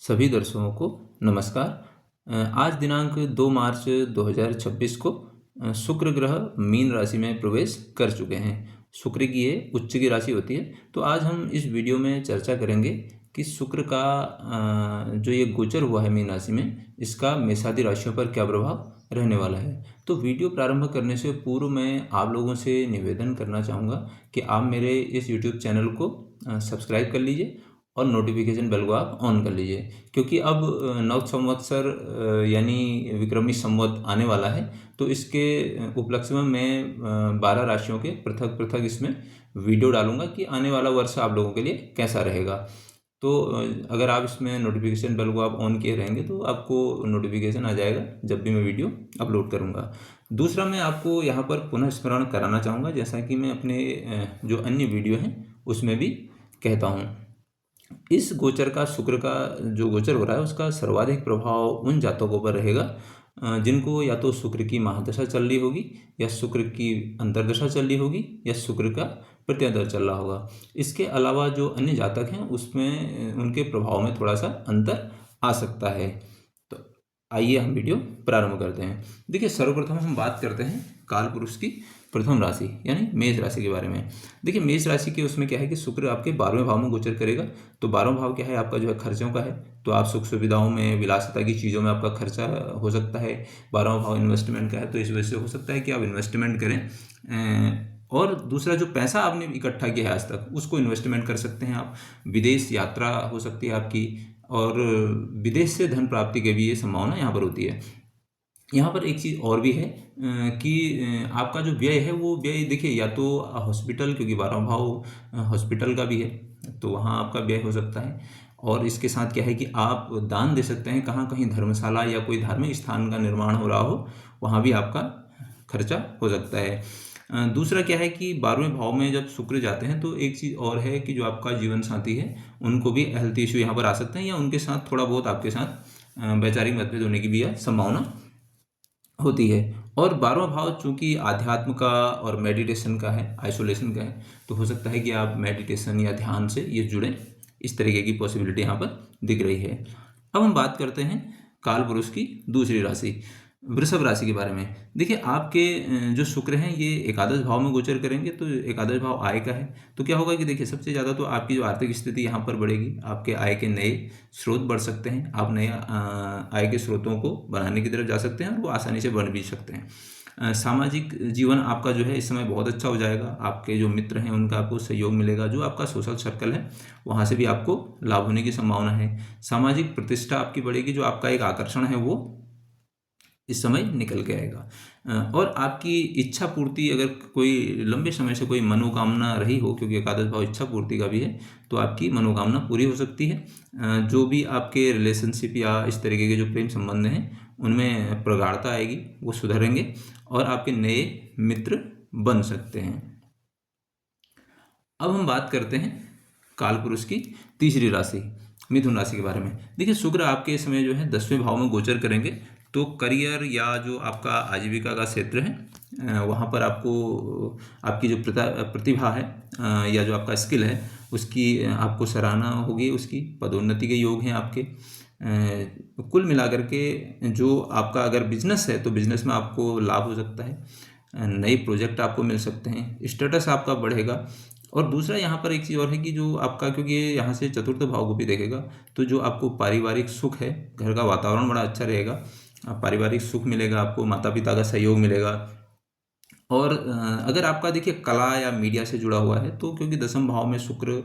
सभी दर्शकों को नमस्कार। आज दिनांक 2 मार्च 2026 को शुक्र ग्रह मीन राशि में प्रवेश कर चुके हैं। शुक्र की ये उच्च की राशि होती है। तो आज हम इस वीडियो में चर्चा करेंगे कि शुक्र का जो ये गोचर हुआ है मीन राशि में, इसका मेषादि राशियों पर क्या प्रभाव रहने वाला है। तो वीडियो प्रारंभ करने से पूर्व मैं आप लोगों से निवेदन करना चाहूँगा कि आप मेरे इस यूट्यूब चैनल को सब्सक्राइब कर लीजिए और नोटिफिकेशन बेल को आप ऑन कर लीजिए, क्योंकि अब नव संवत्सर यानी विक्रमी संवत आने वाला है। तो इसके उपलक्ष्य में मैं 12 राशियों के पृथक पृथक इसमें वीडियो डालूंगा कि आने वाला वर्ष आप लोगों के लिए कैसा रहेगा। तो अगर आप इसमें नोटिफिकेशन बेल को आप ऑन किए रहेंगे तो आपको नोटिफिकेशन आ जाएगा जब भी मैं वीडियो अपलोड करूंगा। दूसरा, मैं आपको यहाँ पर पुनः स्मरण कराना चाहूँगा, जैसा कि मैं अपने जो अन्य वीडियो हैं उसमें भी कहता हूँ। इस गोचर का, शुक्र का जो गोचर हो रहा है, उसका सर्वाधिक प्रभाव उन जातकों पर रहेगा जिनको या तो शुक्र की महादशा चल रही होगी, या शुक्र की अंतर्दशा चल रही होगी, या शुक्र का प्रत्यंतर चल रहा होगा। इसके अलावा जो अन्य जातक हैं उसमें उनके प्रभाव में थोड़ा सा अंतर आ सकता है। तो आइए हम वीडियो प्रारंभ करते हैं। देखिए, सर्वप्रथम हम बात करते हैं काल पुरुष की प्रथम राशि यानी मेष राशि के बारे में। देखिए, मेष राशि के उसमें क्या है कि शुक्र आपके 12वें भाव में गोचर करेगा। तो 12वां भाव क्या है? आपका जो है खर्चों का है। तो आप सुख सुविधाओं में, विलासिता की चीज़ों में आपका खर्चा हो सकता है। 12वां भाव इन्वेस्टमेंट का है, तो इस वजह से हो सकता है कि आप इन्वेस्टमेंट करें। और दूसरा, जो पैसा आपने इकट्ठा किया है आज तक, उसको इन्वेस्टमेंट कर सकते हैं आप। विदेश यात्रा हो सकती है आपकी, और विदेश से धन प्राप्ति की भी ये संभावना यहाँ पर होती है। यहाँ पर एक चीज़ और भी है कि आपका जो व्यय है वो व्यय, देखिए, या तो हॉस्पिटल, क्योंकि 12वां भाव हॉस्पिटल का भी है, तो वहाँ आपका व्यय हो सकता है। और इसके साथ क्या है कि आप दान दे सकते हैं, कहाँ कहीं धर्मशाला या कोई धार्मिक स्थान का निर्माण हो रहा हो, वहाँ भी आपका खर्चा हो सकता है। दूसरा क्या है कि 12वें भाव में जब शुक्र जाते हैं तो एक चीज़ और है कि जो आपका जीवन साथी है उनको भी हेल्थ इश्यू यहाँ पर आ सकते हैं, या उनके साथ थोड़ा बहुत आपके साथ वैचारिक मतभेद होने की भी संभावना होती है। और 12वां भाव चूंकि आध्यात्म का और मेडिटेशन का है, आइसोलेशन का है, तो हो सकता है कि आप मेडिटेशन या ध्यान से ये जुड़ें। इस तरीके की पॉसिबिलिटी यहाँ पर दिख रही है। अब हम बात करते हैं काल पुरुष की दूसरी राशि वृषभ राशि के बारे में। देखिए, आपके जो शुक्र हैं ये एकादश भाव में गोचर करेंगे। तो एकादश भाव आय का है, तो क्या होगा कि देखिए, सबसे ज़्यादा तो आपकी जो आर्थिक स्थिति यहाँ पर बढ़ेगी। आपके आय के नए स्रोत बढ़ सकते हैं। आप नए आय के स्रोतों को बनाने की तरफ जा सकते हैं, और वो आसानी से बन भी सकते हैं। सामाजिक जीवन आपका जो है इस समय बहुत अच्छा हो जाएगा। आपके जो मित्र हैं उनका आपको सहयोग मिलेगा। जो आपका सोशल सर्कल है वहाँ से भी आपको लाभ होने की संभावना है। सामाजिक प्रतिष्ठा आपकी बढ़ेगी। जो आपका एक आकर्षण है वो इस समय निकल के आएगा। और आपकी इच्छा पूर्ति, अगर कोई लंबे समय से कोई मनोकामना रही हो, क्योंकि एकादश भाव इच्छा पूर्ति का भी है, तो आपकी मनोकामना पूरी हो सकती है। जो भी आपके रिलेशनशिप या इस तरीके के जो प्रेम संबंध हैं उनमें प्रगाढ़ता आएगी, वो सुधरेंगे, और आपके नए मित्र बन सकते हैं। अब हम बात करते हैं काल पुरुष की तीसरी राशि मिथुन राशि के बारे में। देखिए, शुक्र आपके इस समय जो है 10वें भाव में गोचर करेंगे। तो करियर या जो आपका आजीविका का क्षेत्र है वहाँ पर आपको आपकी जो प्रतिभा है या जो आपका स्किल है उसकी आपको सराहना होगी। उसकी पदोन्नति के योग हैं आपके। कुल मिलाकर के जो आपका अगर बिजनेस है तो बिजनेस में आपको लाभ हो सकता है। नए प्रोजेक्ट आपको मिल सकते हैं। स्टेटस आपका बढ़ेगा। और दूसरा, यहाँ पर एक चीज़ और है कि जो आपका, क्योंकि ये यहाँ से चतुर्थ भाव को भी देखेगा, तो जो आपको पारिवारिक सुख है, घर का वातावरण बड़ा अच्छा रहेगा। पारिवारिक सुख मिलेगा आपको, माता पिता का सहयोग मिलेगा। और अगर आपका, देखिए, कला या मीडिया से जुड़ा हुआ है, तो क्योंकि 10वें भाव में शुक्र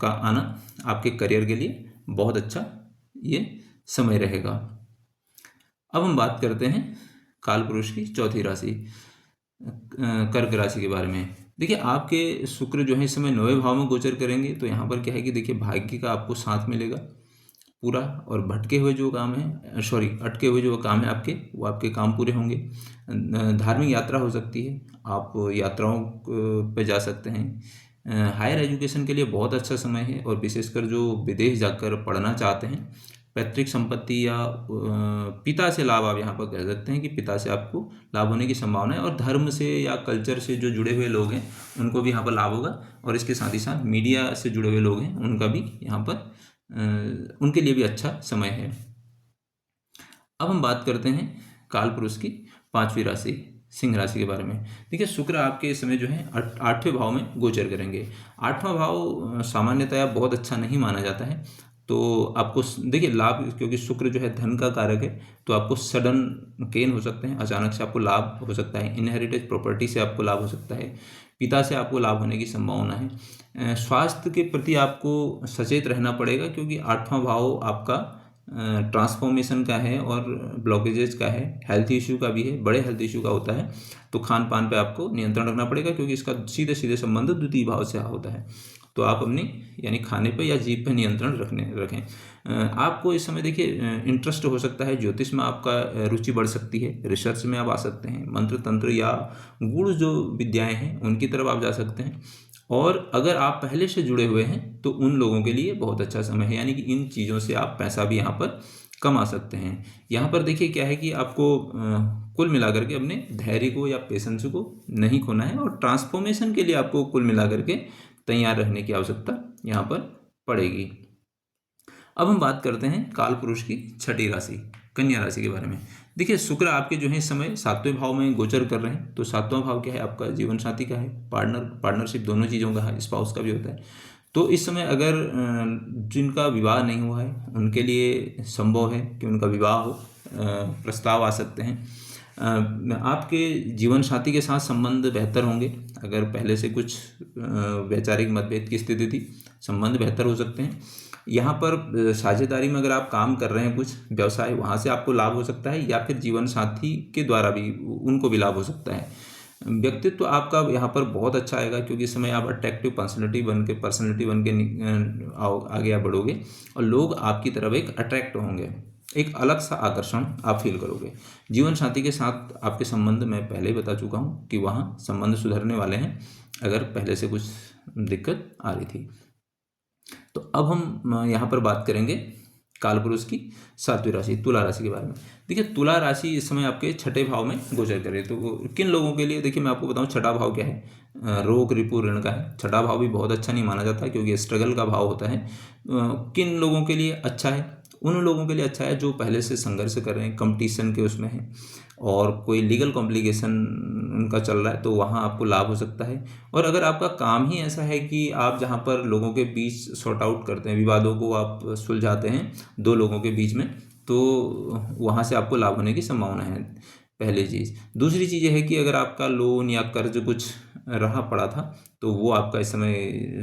का आना आपके करियर के लिए बहुत अच्छा ये समय रहेगा। अब हम बात करते हैं काल पुरुष की चौथी राशि कर्क राशि के बारे में। देखिए, आपके शुक्र जो है इस समय 9वें भाव में गोचर करेंगे। तो यहाँ पर क्या है कि देखिए, भाग्य का आपको साथ मिलेगा पूरा, और भटके हुए जो काम है, अटके हुए जो काम है आपके, वो आपके काम पूरे होंगे। धार्मिक यात्रा हो सकती है, आप यात्राओं पे जा सकते हैं। हायर एजुकेशन के लिए बहुत अच्छा समय है, और विशेषकर जो विदेश जाकर पढ़ना चाहते हैं, पैतृक संपत्ति या पिता से लाभ आप यहाँ पर कह सकते हैं कि पिता से आपको लाभ होने की संभावना है। और धर्म से या कल्चर से जो जुड़े हुए लोग हैं उनको भी यहाँ पर लाभ होगा। और इसके साथ ही साथ मीडिया से जुड़े हुए लोग हैं उनका भी यहाँ पर उनके लिए भी अच्छा समय है। अब हम बात करते हैं कालपुरुष की 5वीं राशि सिंह राशि के बारे में। देखिए शुक्र आपके इस समय जो है 8वें भाव में गोचर करेंगे। 8वां भाव सामान्यतया बहुत अच्छा नहीं माना जाता है, तो आपको देखिए लाभ, क्योंकि शुक्र जो है धन का कारक है, तो आपको सडन गेन हो सकते हैं, अचानक से आपको लाभ हो सकता है। इनहेरिटेड प्रॉपर्टी से आपको लाभ हो सकता है, पिता से आपको लाभ होने की संभावना है। स्वास्थ्य के प्रति आपको सचेत रहना पड़ेगा, क्योंकि 8वां भाव आपका ट्रांसफॉर्मेशन का है और ब्लॉकेजेस का है, हेल्थ इश्यू का भी है, बड़े हेल्थ इश्यू का होता है। तो खान पान पे आपको नियंत्रण रखना पड़ेगा, क्योंकि इसका सीधे सीधे संबंध द्वितीय भाव से होता है। तो आप अपनी यानी खाने पे या जीभ पे नियंत्रण रखें। आपको इस समय देखिए इंटरेस्ट हो सकता है, ज्योतिष में आपका रुचि बढ़ सकती है, रिसर्च में आप आ सकते हैं, मंत्र तंत्र या गूढ़ जो विद्याएं हैं उनकी तरफ आप जा सकते हैं। और अगर आप पहले से जुड़े हुए हैं तो उन लोगों के लिए बहुत अच्छा समय है, यानी कि इन चीज़ों से आप पैसा भी यहाँ पर कमा सकते हैं। यहाँ पर देखिए क्या है कि आपको कुल मिलाकर के अपने धैर्य को या पेशेंस को नहीं खोना है, और ट्रांसफॉर्मेशन के लिए आपको कुल मिलाकर के तैयार रहने की आवश्यकता यहाँ पर पड़ेगी। अब हम बात करते हैं काल पुरुष की 6ठी राशि कन्या राशि के बारे में। देखिए शुक्र आपके जो है इस समय 7वें भाव में गोचर कर रहे हैं। तो 7वां भाव क्या है? आपका जीवन साथी का है, पार्टनरशिप दोनों चीज़ों का है, स्पाउस का भी होता है। तो इस समय अगर जिनका विवाह नहीं हुआ है उनके लिए संभव है कि उनका विवाह हो, प्रस्ताव आ सकते हैं। आपके जीवन साथी के साथ संबंध बेहतर होंगे। अगर पहले से कुछ वैचारिक मतभेद की स्थिति थी, संबंध बेहतर हो सकते हैं। यहाँ पर साझेदारी में अगर आप काम कर रहे हैं, कुछ व्यवसाय, वहाँ से आपको लाभ हो सकता है, या फिर जीवन साथी के द्वारा भी उनको भी लाभ हो सकता है। व्यक्तित्व आपका यहाँ पर बहुत अच्छा आएगा, क्योंकि इस समय आप अट्रैक्टिव पर्सनैलिटी बन के आगे आप बढ़ोगे और लोग आपकी तरफ एक अट्रैक्ट होंगे, एक अलग सा आकर्षण आप फील करोगे। जीवन साथी के साथ आपके संबंध मैं पहले ही बता चुका हूँ कि वहाँ संबंध सुधरने वाले हैं, अगर पहले से कुछ दिक्कत आ रही थी। तो अब हम यहाँ पर बात करेंगे कालपुरुष की 7वीं राशि तुला राशि के बारे में। देखिए तुला राशि इस समय आपके 6ठे भाव में गोचर करे, तो किन लोगों के लिए, देखिए मैं आपको बताऊं 6ठा भाव क्या है, रोग रिपु ऋण का है। 6ठा भाव भी बहुत अच्छा नहीं माना जाता, क्योंकि स्ट्रगल का भाव होता है। किन लोगों के लिए अच्छा है? उन लोगों के लिए अच्छा है जो पहले से संघर्ष कर रहे हैं, कंपटीशन के उसमें हैं, और कोई लीगल कॉम्प्लिकेशन उनका चल रहा है, तो वहाँ आपको लाभ हो सकता है। और अगर आपका काम ही ऐसा है कि आप जहाँ पर लोगों के बीच सॉर्ट आउट करते हैं, विवादों को आप सुलझाते हैं दो लोगों के बीच में, तो वहाँ से आपको लाभ होने की संभावना है, पहली चीज़। दूसरी चीज़ ये है कि अगर आपका लोन या कर्ज कुछ रहा पड़ा था, तो वो आपका इस समय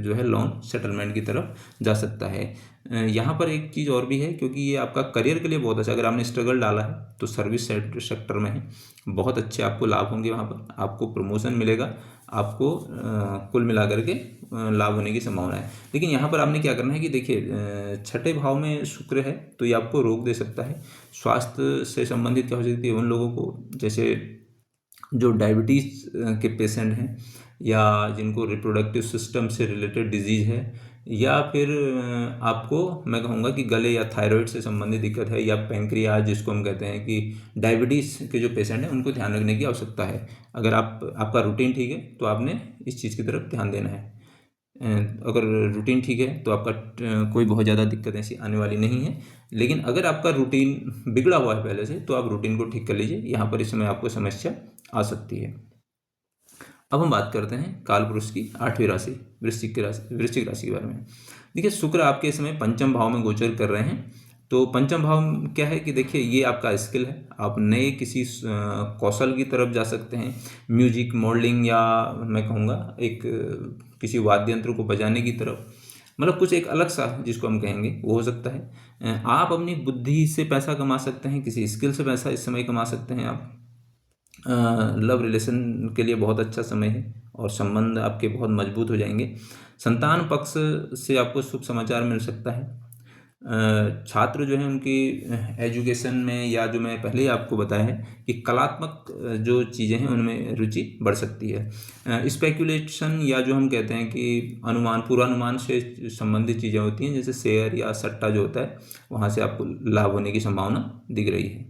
जो है लोन सेटलमेंट की तरफ जा सकता है। यहाँ पर एक चीज़ और भी है, क्योंकि ये आपका करियर के लिए बहुत अच्छा, अगर आपने स्ट्रगल डाला है तो सर्विस सेक्टर में है, बहुत अच्छे आपको लाभ होंगे, वहाँ पर आपको प्रमोशन मिलेगा, आपको कुल मिलाकर के लाभ होने की संभावना है। लेकिन यहाँ पर आपने क्या करना है कि देखिए 6ठे भाव में शुक्र है, तो ये आपको रोग दे सकता है। स्वास्थ्य से संबंधित क्या हो सकती है उन लोगों को, जैसे जो डायबिटीज़ के पेशेंट हैं, या जिनको रिप्रोडक्टिव सिस्टम से रिलेटेड डिजीज़ है, या फिर आपको मैं कहूँगा कि गले या थायराइड से संबंधित दिक्कत है, या पैंक्रियाज जिसको हम कहते हैं कि डायबिटीज़ के जो पेशेंट हैं उनको ध्यान रखने की आवश्यकता है। अगर आपका रूटीन ठीक है तो आपने इस चीज़ की तरफ ध्यान देना है। अगर रूटीन ठीक है तो आपका कोई बहुत ज़्यादा दिक्कत ऐसी आने वाली नहीं है। लेकिन अगर आपका रूटीन बिगड़ा हुआ है पहले से, तो आप रूटीन को ठीक कर लीजिए, यहाँ पर इस समय आपको समस्या आ सकती है। अब हम बात करते हैं कालपुरुष की 8वीं राशि वृश्चिक राशि के बारे में। देखिए शुक्र आपके समय 5म भाव में गोचर कर रहे हैं। तो 5म भाव क्या है कि देखिए ये आपका स्किल है, आप नए किसी कौशल की तरफ जा सकते हैं, म्यूजिक, मॉडलिंग, या मैं कहूँगा एक किसी वाद्य यंत्र को बजाने की तरफ, मतलब कुछ एक अलग सा जिसको हम कहेंगे वो हो सकता है। आप अपनी बुद्धि से पैसा कमा सकते हैं, किसी स्किल से पैसा इस समय कमा सकते हैं आप। लव रिलेशन के लिए बहुत अच्छा समय है, और संबंध आपके बहुत मजबूत हो जाएंगे। संतान पक्ष से आपको शुभ समाचार मिल सकता है। छात्र जो है उनकी एजुकेशन में, या जो मैं पहले ही आपको बताया है कि कलात्मक जो चीज़ें हैं उनमें रुचि बढ़ सकती है। स्पेकुलेशन, या जो हम कहते हैं कि अनुमान, पूर्वानुमान से संबंधित चीज़ें होती हैं, जैसे शेयर या सट्टा जो होता है, वहाँ से आपको लाभ होने की संभावना दिख रही है।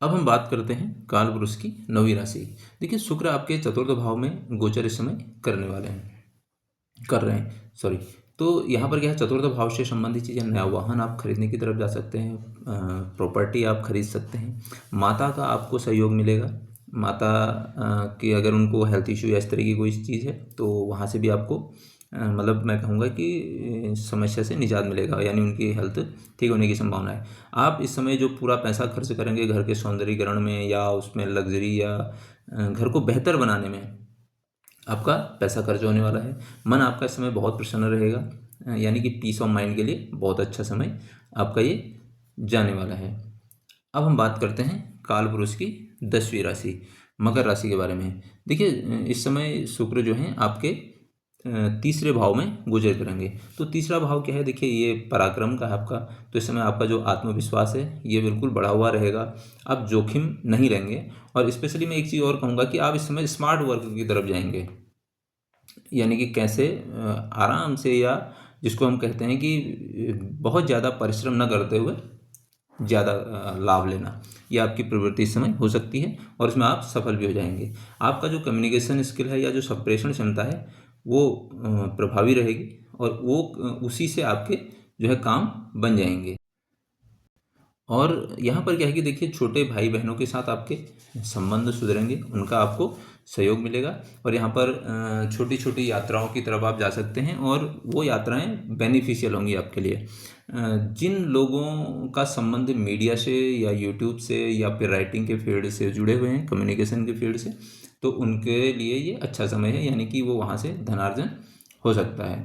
अब हम बात करते हैं कालपुरुष की 9वीं राशि। देखिए शुक्र आपके 4th भाव में गोचर इस समय कर रहे हैं, सॉरी। तो यहाँ पर क्या है, चतुर्थ भाव से संबंधित चीज़ें, नया वाहन आप खरीदने की तरफ जा सकते हैं, प्रॉपर्टी आप खरीद सकते हैं, माता का आपको सहयोग मिलेगा, माता की अगर उनको हेल्थ इश्यू या इस तरह की कोई चीज़ है तो वहाँ से भी आपको मतलब मैं कहूँगा कि समस्या से निजात मिलेगा, यानी उनकी हेल्थ ठीक होने की संभावना है। आप इस समय जो पूरा पैसा खर्च करेंगे घर के सौंदर्यीकरण में या उसमें लग्जरी या घर को बेहतर बनाने में आपका पैसा खर्च होने वाला है। मन आपका इस समय बहुत प्रसन्न रहेगा, यानी कि पीस ऑफ माइंड के लिए बहुत अच्छा समय आपका ये जाने वाला है। अब हम बात करते हैं काल पुरुष की 10वीं राशि मकर राशि के बारे में। देखिए इस समय शुक्र जो हैं आपके तीसरे भाव में गोचर करेंगे। तो तीसरा भाव क्या है, देखिए ये पराक्रम का है आपका। तो इस समय आपका जो आत्मविश्वास है ये बिल्कुल बढ़ा हुआ रहेगा, आप जोखिम नहीं लेंगे। और स्पेशली मैं एक चीज़ और कहूँगा कि आप इस समय स्मार्ट वर्क की तरफ जाएंगे, यानी कि कैसे आराम से, या जिसको हम कहते हैं कि बहुत ज़्यादा परिश्रम न करते हुए ज़्यादा लाभ लेना, ये आपकी प्रवृत्ति इस समय हो सकती है और इसमें आप सफल भी हो जाएंगे। आपका जो कम्युनिकेशन स्किल है या जो संप्रेषण क्षमता है वो प्रभावी रहेगी और वो उसी से आपके जो है काम बन जाएंगे। और यहाँ पर क्या है कि देखिए छोटे भाई बहनों के साथ आपके संबंध सुधरेंगे, उनका आपको सहयोग मिलेगा। और यहाँ पर छोटी छोटी यात्राओं की तरफ आप जा सकते हैं और वो यात्राएं बेनिफिशियल होंगी आपके लिए। जिन लोगों का संबंध मीडिया से या यूट्यूब से या फिर राइटिंग के फील्ड से जुड़े हुए हैं, कम्युनिकेशन के फील्ड से, तो उनके लिए ये अच्छा समय है, यानी कि वो वहाँ से धनार्जन हो सकता है।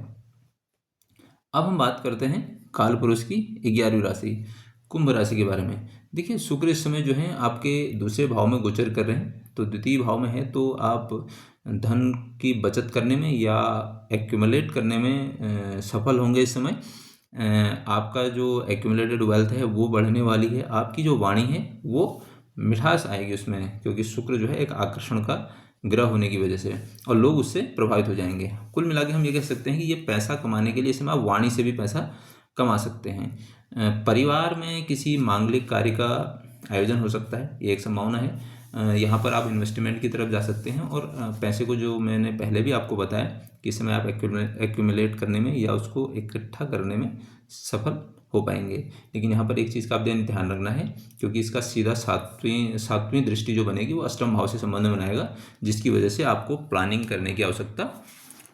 अब हम बात करते हैं काल पुरुष की 11वीं राशि कुंभ राशि के बारे में। देखिए शुक्र इस समय जो है आपके दूसरे भाव में गोचर कर रहे हैं, तो द्वितीय भाव में है, तो आप धन की बचत करने में या एक्यूमुलेट करने में सफल होंगे इस समय। आपका जो एक्यूमुलेटेड वेल्थ है वो बढ़ने वाली है, आपकी जो वाणी है वो मिठास आएगी उसमें, क्योंकि शुक्र जो है एक आकर्षण का ग्रह होने की वजह से, और लोग उससे प्रभावित हो जाएंगे। कुल मिला के हम ये कह सकते हैं कि ये पैसा कमाने के लिए इस समय आप वाणी से भी पैसा कमा सकते हैं। परिवार में किसी मांगलिक कार्य का आयोजन हो सकता है, ये एक संभावना है। यहाँ पर आप इन्वेस्टमेंट की तरफ जा सकते हैं और पैसे को, जो मैंने पहले भी आपको बताया कि इस समय आप एक्यूमुलेट करने में या उसको इकट्ठा करने में सफल हो पाएंगे। लेकिन यहाँ पर एक चीज़ का आप ध्यान रखना है, क्योंकि इसका सीधा सातवीं दृष्टि जो बनेगी वो अष्टम भाव से संबंध बनाएगा, जिसकी वजह से आपको प्लानिंग करने की आवश्यकता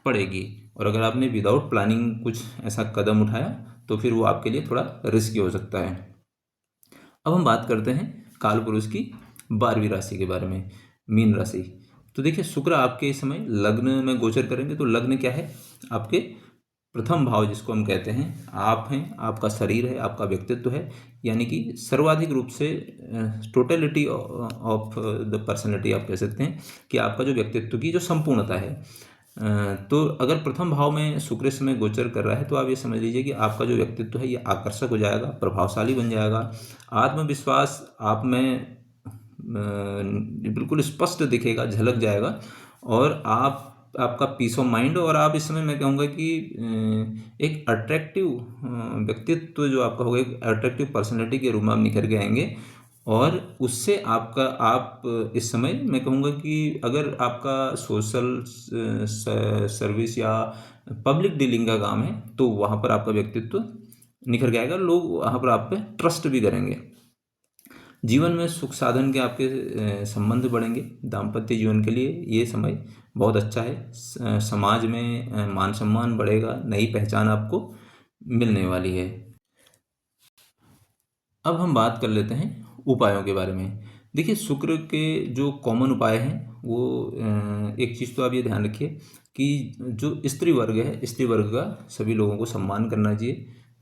पड़ेगी। और अगर आपने विदाउट प्लानिंग कुछ ऐसा कदम उठाया तो फिर वो आपके लिए थोड़ा रिस्की हो सकता है। अब हम बात करते हैं काल पुरुष की 12वीं राशि के बारे में, मीन राशि। तो देखिए शुक्र आपके इस समय लग्न में गोचर करेंगे। तो लग्न क्या है, आपके प्रथम भाव जिसको हम कहते हैं, आप हैं, आपका शरीर है, आपका व्यक्तित्व है, यानी कि सर्वाधिक रूप से टोटलिटी ऑफ द पर्सनैलिटी आप कह सकते हैं कि आपका जो व्यक्तित्व की जो संपूर्णता है। तो अगर प्रथम भाव में शुक्र इस समय गोचर कर रहा है तो आप ये समझ लीजिए कि आपका जो व्यक्तित्व है ये आकर्षक हो जाएगा, प्रभावशाली बन जाएगा, आत्मविश्वास आप में बिल्कुल स्पष्ट दिखेगा, झलक जाएगा, और आपका पीस ऑफ माइंड, और आप इस समय मैं कहूँगा कि एक अट्रैक्टिव व्यक्तित्व जो आपका होगा, एक अट्रैक्टिव पर्सनैलिटी के रूप में आप निखर के आएंगे। और उससे आप इस समय मैं कहूँगा कि अगर आपका सोशल सर्विस या पब्लिक डीलिंग का काम है तो वहाँ पर आपका व्यक्तित्व निखर के आएगा, लोग वहाँ पर आप पे ट्रस्ट भी करेंगे। जीवन में सुख साधन के आपके संबंध बढ़ेंगे। दाम्पत्य जीवन के लिए ये समय बहुत अच्छा है। समाज में मान सम्मान बढ़ेगा, नई पहचान आपको मिलने वाली है। अब हम बात कर लेते हैं उपायों के बारे में। देखिए शुक्र के जो कॉमन उपाय हैं वो एक चीज़ तो आप ये ध्यान रखिए कि जो स्त्री वर्ग है, स्त्री वर्ग का सभी लोगों को सम्मान करना चाहिए,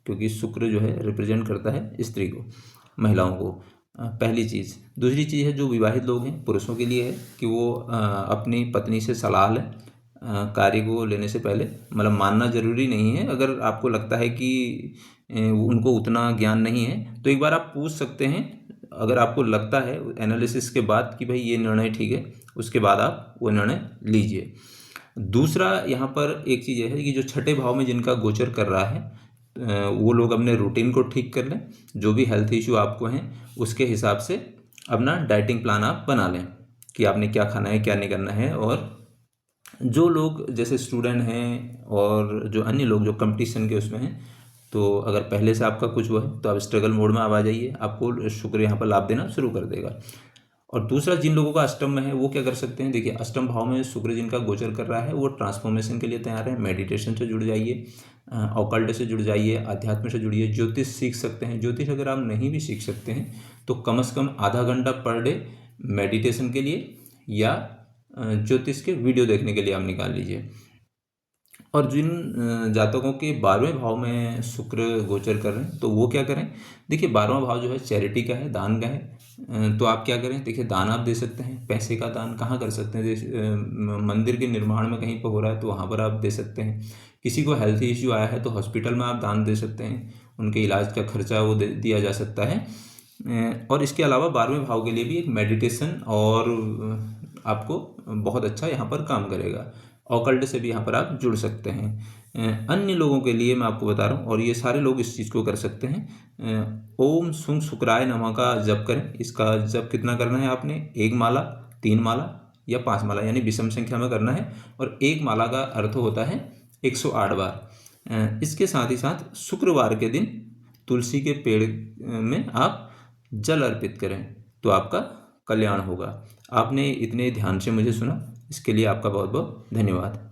क्योंकि शुक्र जो है रिप्रेजेंट करता है स्त्री को, महिलाओं को, पहली चीज़। दूसरी चीज़ है जो विवाहित लोग हैं, पुरुषों के लिए है कि वो अपनी पत्नी से सलाह लें कार्य को लेने से पहले। मतलब मानना जरूरी नहीं है, अगर आपको लगता है कि उनको उतना ज्ञान नहीं है तो एक बार आप पूछ सकते हैं। अगर आपको लगता है एनालिसिस के बाद कि भाई ये निर्णय ठीक है, उसके बाद आप वो निर्णय लीजिए। दूसरा यहाँ पर एक चीज़ है कि जो छठे भाव में जिनका गोचर कर रहा है वो लोग अपने रूटीन को ठीक कर लें, जो भी हेल्थ इश्यू आपको हैं उसके हिसाब से अपना डाइटिंग प्लान आप बना लें कि आपने क्या खाना है क्या नहीं करना है, और जो लोग जैसे स्टूडेंट हैं और जो अन्य लोग जो कंपटीशन के उसमें हैं, तो अगर पहले से आपका कुछ हुआ है तो आप स्ट्रगल मोड में आप आ जाइए, आपको शुक्र यहाँ पर लाभ देना शुरू कर देगा। और दूसरा, जिन लोगों का अष्टम में है वो क्या कर सकते हैं, देखिए अष्टम भाव में शुक्र जिनका गोचर कर रहा है वो ट्रांसफॉर्मेशन के लिए तैयार है। मेडिटेशन से जुड़ जाइए, ऑकल्ट से जुड़ जाइए, अध्यात्म से जुड़िए, ज्योतिष सीख सकते हैं। ज्योतिष अगर आप नहीं भी सीख सकते हैं तो कम से कम आधा घंटा पर डे मेडिटेशन के लिए या ज्योतिष के वीडियो देखने के लिए आप निकाल लीजिए। और जिन जातकों के 12वें भाव में शुक्र गोचर कर रहे हैं तो वो क्या करें, देखिए 12वां भाव जो है चैरिटी का है, दान का है। तो आप क्या करें, देखिए दान आप दे सकते हैं। पैसे का दान कहाँ कर सकते हैं, जैसे मंदिर के निर्माण में कहीं पर हो रहा है तो वहाँ पर आप दे सकते हैं। किसी को हेल्थ इश्यू आया है तो हॉस्पिटल में आप दान दे सकते हैं, उनके इलाज का खर्चा वो दिया जा सकता है। और इसके अलावा 12वें भाव के लिए भी एक मेडिटेशन और आपको बहुत अच्छा यहाँ पर काम करेगा। ऑकल्ट से भी यहाँ पर आप जुड़ सकते हैं। अन्य लोगों के लिए मैं आपको बता रहा हूँ, और ये सारे लोग इस चीज़ को कर सकते हैं। ओम सुं शुक्राय नमः का जप करें। इसका जप कितना करना है आपने, 1 माला, 3 माला या 5 माला, यानी विषम संख्या में करना है। और 1 माला का अर्थ होता है 108 बार। इसके साथ ही साथ शुक्रवार के दिन तुलसी के पेड़ में आप जल अर्पित करें तो आपका कल्याण होगा। आपने इतने ध्यान से मुझे सुना, इसके लिए आपका बहुत बहुत धन्यवाद।